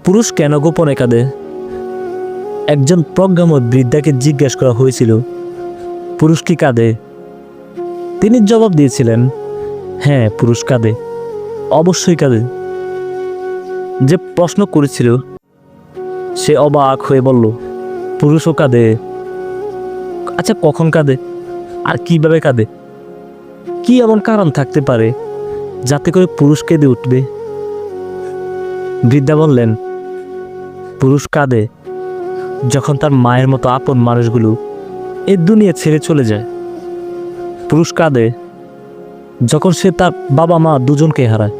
পুরুষ কেন গোপনে কাঁদে? একজন প্রজ্ঞাময় বৃদ্ধাকে জিজ্ঞেস করা হয়েছিল, পুরুষ কি কাঁদে? তিনি জবাব দিয়েছিলেন, হ্যাঁ, পুরুষ কাঁদে, অবশ্যই কাঁদে। যে প্রশ্ন করেছিল সে অবাক হয়ে বলল, পুরুষও কাঁদে? আচ্ছা, কখন কাঁদে আর কিভাবে কাঁদে? কি এমন কারণ থাকতে পারে যাতে করে পুরুষ কেঁদে উঠবে? বৃদ্ধা বললেন, পুরুষ কাঁদে যখন তার মায়ের মতো আপন মানুষগুলো এই দুনিয়া ছেড়ে চলে যায়। পুরুষ কাঁদে যখন সে তার বাবা মা দুজনকে হারায়।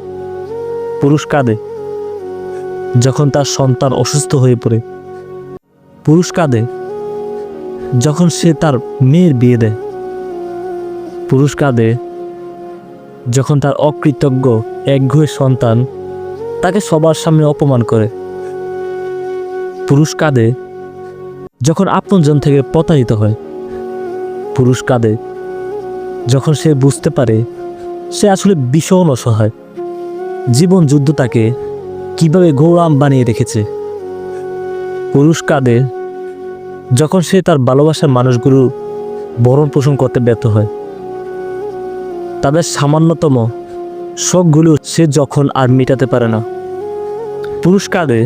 পুরুষ কাঁদে যখন তার সন্তান অসুস্থ হয়ে পড়ে। পুরুষ কাঁদে যখন সে তার মেয়ের বিয়ে দেয়। পুরুষ কাঁদে যখন তার অকৃতজ্ঞ একগুঁয়ে সন্তান তাকে সবার সামনে অপমান করে। পুরুষ কাঁদে যখন আপনজন থেকে প্রতারিত হয়। পুরুষ কাঁদে যখন সে বুঝতে পারে সে আসলে ভীষণ অসহায়। জীবন যুদ্ধ তাকে কিভাবে গোলাম বানিয়ে রেখেছে। পুরুষ কাঁদে যখন সে তার ভালোবাসার মানুষগুলো ভরণ পোষণ করতে ব্যর্থ হয়। তাদের সামান্যতম শখগুলো সে যখন আর মেটাতে পারে না। পুরুষ কাঁদে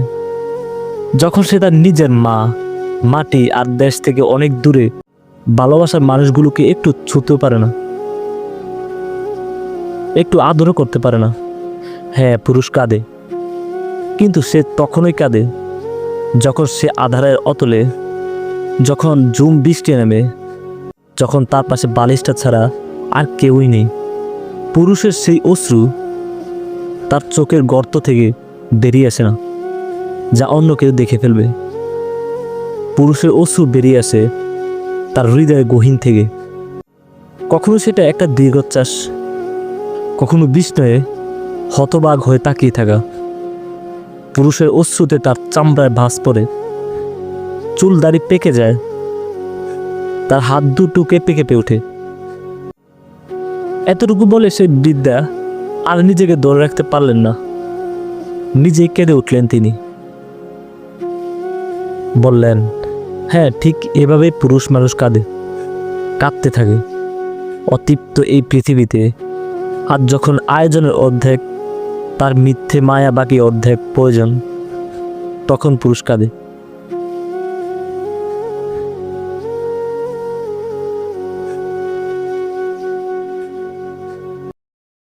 যখন সে তার নিজের মা, মাটি আর দেশ থেকে অনেক দূরে ভালোবাসার মানুষগুলোকে একটু ছুঁতেও পারে না, একটু আদরও করতে পারে না। হ্যাঁ, পুরুষ কাঁদে, কিন্তু সে তখনই কাঁদে যখন সে আধারের অতলে, যখন ঝুম বৃষ্টি নেমে, যখন তার পাশে বালিশটা ছাড়া আর কেউই নেই। পুরুষের সেই অশ্রু তার চোখের গর্ত থেকে বেরিয়ে আসে না, যা অন্য কেউ দেখে ফেলবে। পুরুষের অশ্রু বেরিয়ে আসে তার হৃদয়ের গহীন থেকে। কখনো সেটা একটা দীর্ঘশ্বাস, কখনো বিস্ময়ে হতবাক হয়ে তাকিয়ে থাকা। পুরুষের অশ্রুতে তার চামড়ায় ভাঁজ পড়ে, চুল দাড়ি পেকে যায়, তার হাত দুটো কেঁপে কেঁপে ওঠে। এতটুকু বলে সেই বৃদ্ধা আর নিজেকে ধরে রাখতে পারলেন না, নিজেই কেঁদে উঠলেন। তিনি বললেন, হ্যাঁ, ঠিক এভাবেই পুরুষ মানুষ কাঁদে, কাঁদতে থাকে অতৃপ্ত এই পৃথিবীতে। আর যখন আয়োজনের অর্ধেক, তার মিথ্যে মায়া বাকি অর্ধেক প্রয়োজন, তখন পুরুষ কাঁদে।